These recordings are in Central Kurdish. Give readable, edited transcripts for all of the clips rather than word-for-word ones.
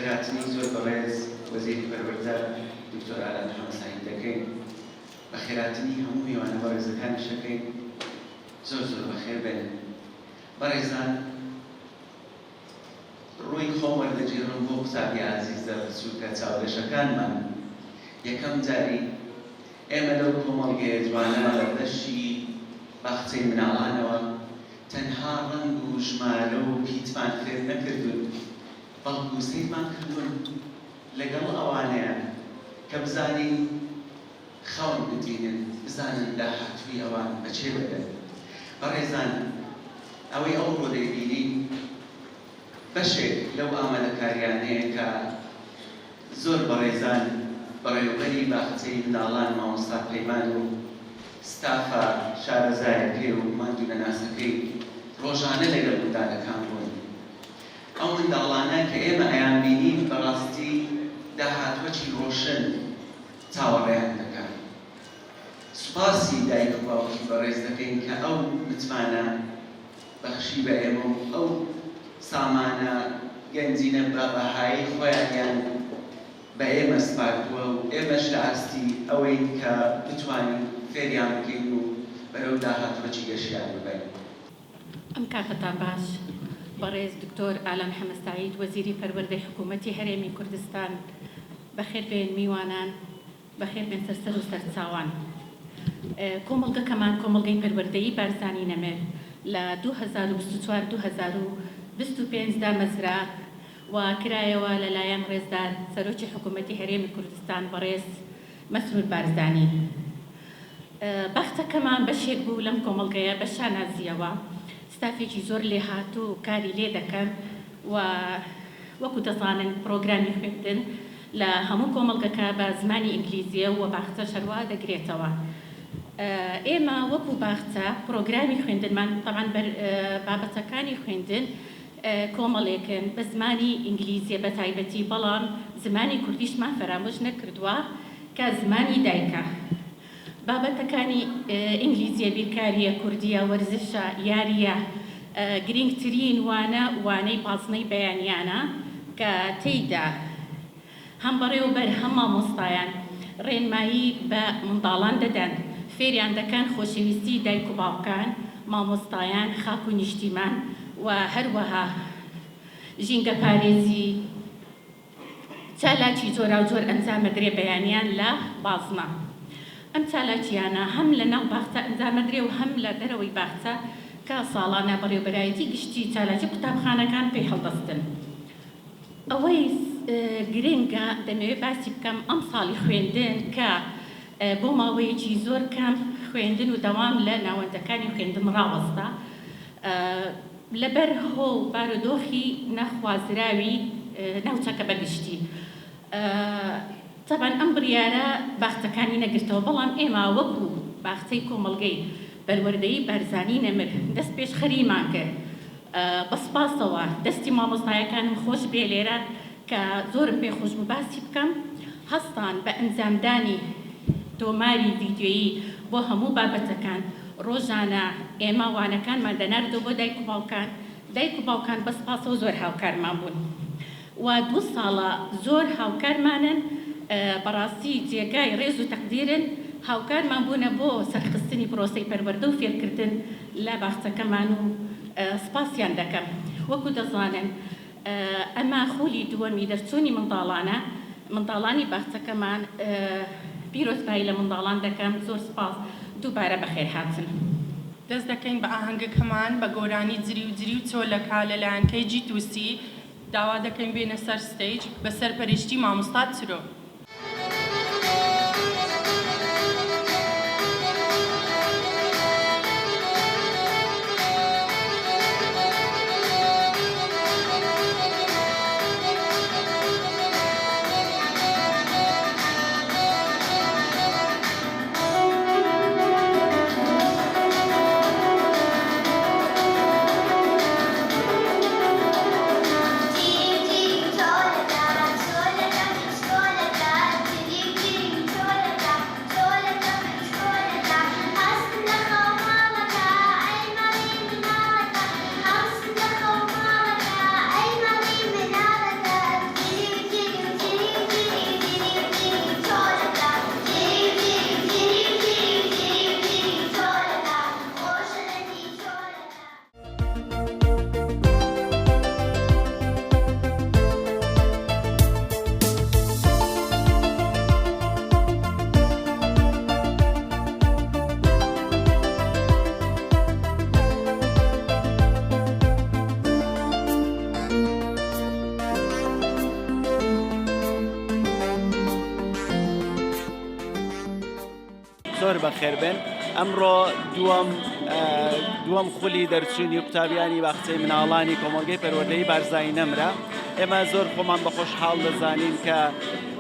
بەخێرهاتنی زۆر بەڕێز وەزیری پەروەردە دکتۆر ئالان محەممەد سعید دەکەین، بەخێرهاتنی هەموو میوانە بەڕێزەکانی شەکەین زۆر زۆر بەخێر بێن. بەڕێزان، ڕووی خۆم وەردەگیرم بۆ قوتابی عەزیزە بچووکە چاودێشەکانمان. یەکەم جاری ئێمە لەو کۆمەڵگەیە جوانە لە دەشی باخچەی مناڵانەوە تەنها ڕەنگ و ژمارە و پیتمان فێر نەکردون، بەڵکو سەیرمان کردوون لەگەڵ ئەوانەیە کە بزانین خەون بتینن، بزانن داهاتووی ئەوان بەچێ بەدەن. بەڕێزان، ئەوەی ئەوڕۆ دەیبینین بەشێک لەو ئامادەکاریانەیە کە زۆر بەڕێزان بەڕێوەبەری باخچەی منداڵان مامۆستا پەیمان و ستافە شارەزایەکەی و ماندوو نەناسەکەی ڕۆژانە لەگەڵ منداڵەکان بوون. ئەو منداڵانە کە ئێمە ئەیان بینین بەڕاستی داهاتوەکی ڕۆشن چاوەڕێیان دەکات. سوپاسی دایک و باوکی بەڕێز دەکەین کە ئەو متمانە بەخشی بە ئێمە و ئەو سامانە گەنجینە بە بەهایی خۆیان بە ئێمە سپاردووە و ئێمەش لە ئاستی ئەوەی کە بتوانین فێریان بکەین و بەرەو داهاتوەکی گەشتیان ببین. ئەم کاتتان باش. بەڕێز دکتۆر ئالان محەممەد سعید وەزیری پەروەردەی حکوومەتی هەرێمی کوردستان، بەخێر بێن میوانان، بەخێر بێن سەرسەر و سەرچاوان. کۆمەڵگەکەمان کۆمەڵگەی پەروەردەیی بارزانی نەمێر لە 2024-2025 دا مەزرا و کرایەوە لەلایەن ڕێزدار سەرۆکی حکوومەتی هەرێمی کوردستان بەڕێز مەسرور بارزانی. بەختەکەمان بەشێک بوو لەم کۆمەڵگەیە بەشان نازیەوە، ستافێکی زۆر لێ هاتوو کاری لێ دەکەن و وەکو دەزانن پرۆگرامی خوێندن لە هەموو کۆمەڵگەکە بە زمانی ئینگلیزیە و باخچە شەروا دەگرێتەوە. ئێمە وەکو باخچە پرۆگرامی خوێندنمان تەمان بابەتەکانی خوێندن کۆمەڵێکن بە زمانی ئینگلیزیە بە تایبەتی، بەڵام زمانی کوردیشمان فەرامۆژ نەکردووە کە زمانی دایکە. بابەتەکانی ئینگلیزیە، بیرکاریە، کوردیە، وەرزشە، یاریە، گرنگترین وانەی بازنەی بەیانیانە کە تێیدا هەم بەڕێوەبەر هەم مامۆستایان ڕێنمایی بە منداڵان دەدەن، فێریان دەکەن خۆشەویستی دایک و باوکان، مامۆستایان، خاک و نیشتیمان و هەروەها ژینگە پارێزی چالاکی جۆرا و جۆر ئەنجامەدرێ بەیانیان لە بازنە. ئەم چالاکیانە هەم لە ناو باخچە ئەنجامەدرێ و هەم لە دەرەوەی باخچە کە ساڵانە بەڕێوەبەرایەتی گشتی چالاکی قوتابخانەکان پێی هەڵدەستن. ئەوەی گرنگە دەمەوێت باسی بکەم ئەم ساڵی خوێندن کە بۆ ماوەیەکی زۆر کەم خوێندن و دەوام لە ناوەندەکانی خوێندن ڕاوەستا لەبەر هۆ بارودۆخی نەخوازراوی ناوچەکە بەگشتی. طبعاً ئەم بڕیارە باختەکانی نەگرتەوە، بەڵام ئێمە وەکو باختەی کۆمەڵگەی بەروەردەیی بارزانی نەمر دەست پێش خەریمان کرد. بەسپاسەوە دەستی مامۆستایەکانم خۆش بێ لێرە کە زۆرم پێ خۆش بوو باسی بکەم، هەستان بە ئەنجامدانی تۆماری ڤیدیۆیی بۆ هەموو بابەتەکان. ڕۆژانە ئێمە وانەکانمان دەناردەوە بۆ دایک و باوکان، دایک و باوکان بەسپاسەوە زۆر هاوکارمان بوون و 2 ساڵە زۆر هاوکارمانن، بەڕاستی جێگای ڕێز و تەقدیرن، هاوکارمان بوونە بۆ سەرخستنی پرۆسەی پەروەردە و فێرکردن لە باخچەکەمان و سپاسیان دەکەم. وەکو دەزانن ئەمە خۆلی دووەمی دەرچوونی منداڵانی باخچەکەمان، پیرۆزبایی لە منداڵان دەکەم. زۆر سپاس، دووبارە بەخێر هاتن. دەست دەکەین بە ئاهەنگەکەمان بە گۆرانی جری و چۆلەکە لەلایەن KG2C داوا دەکەین بێنە سەر ستەیج بە سەرپەرشتی مامۆستا چرۆ. Ding ding, toll, da, toll, da, toll, زۆر بەخێربن. ئەمڕۆ دووەم خولی دەرچوونی قوتابیانی باخچەی مناڵانی کۆمەڵگەی پەروەردەی بارزایی نەمرە. ئێمە زۆر خۆمان بە خۆشحاڵ دەزانین کە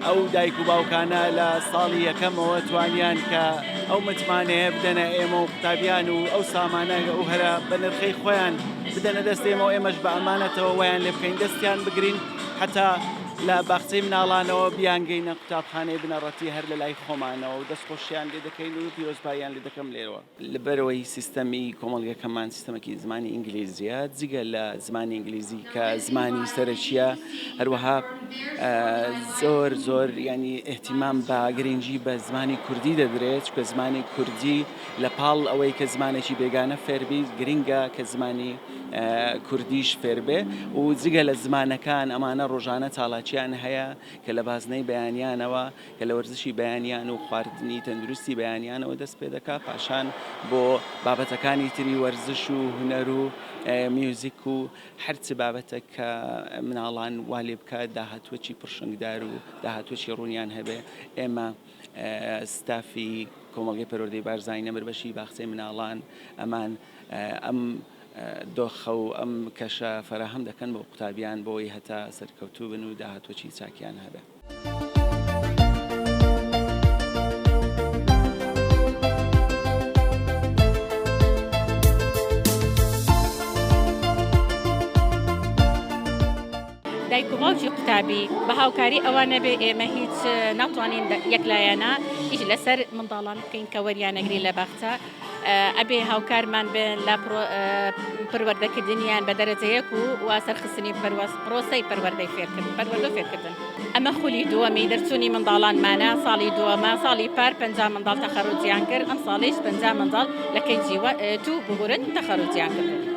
ئەو دایک و باوکانە لە ساڵی یەکەمەوە توانیان کە ئەو متمانەیە بدەنە ئێمە و قوتابیان و ئەو سامانە ئەو هەرە بە نرخەی خۆیان بدەنە دەست ئێمە و ئێمەش بە ئەمانەتەوە ویان لێ بکەین دەستیان بگرین حتا لە باخچەی مناڵانەوە بیانگەینە قوتابخانەی بنەڕەتی هەر لە لای خۆمانەوە و دەستخۆشیان لێ دەکەین و پیرۆزباییان لێ دەکەم لێرەوە. لەبەرەوەی سیستەمی کۆمەڵگەکەمان سیستەمێکی زمانی ئینگلیزیە جگە لە زمانی ئینگلیزی کە زمانی سەرەکیە هەروەها زۆر ینی احتیمام بە گرنگی بە زمانی کوردی دەدرێت کە زمانی کوردی لە پاڵ ئەوەی کە زمانێکی بێگانە فێربی گرنگە کە زمانی کوردیش فێربێ و جگە لە زمانەکان ئەمانە ڕۆژانە تاڵاچیان هەیە کە لە بازنەی بەیانیانەوە کە لە وەرزشی بەیانیان و خواردنی تەندروستی بەیانیانەوە دەست پێ دەکا پاشان بۆ بابەتەکانی تری وەرزش و هونەر و میوزیک و هەرچ بابەتە کە مناڵان وا لێ بکات داهاتوەکی پڕشنگدار و داهاتوەکی ڕوونیان هەبێ ئێمە ستافی کۆمەڵگەی پەروەردەی بارزایی نەمر بەشی باخچەی مناڵان ئەمان ئەم دۆخە و ئەم کەشە فەراهەم دەکەن بۆ قوتابیان بۆی هەتا سەرکەوتوو بن و داهاتوەکی چاکیان هەبێ. دایک و باوکی قوتابی بە هاوکاری ئەوانە بێ ئێمە هیچ ناتوانین یەکلایەنە ئیش لەسەر منداڵان بکەین کە وەریانەگری لە باخچە ئەبێ هاوکارمان بن لە پەروەردەکردنیان بە دەرەجەیەک و سەرخستنی پرۆسەی پەروەردەی فێرکردن. ئەمە خولی دووەمی دەرچوونی منداڵانمانە ساڵی دووەمە ساڵی پار 50 منداڵ تەخەڕوجیان کرد ئەم ساڵیش 50 منداڵ لە کەیجی 2 ببورن تەخەڕوجیان کردن.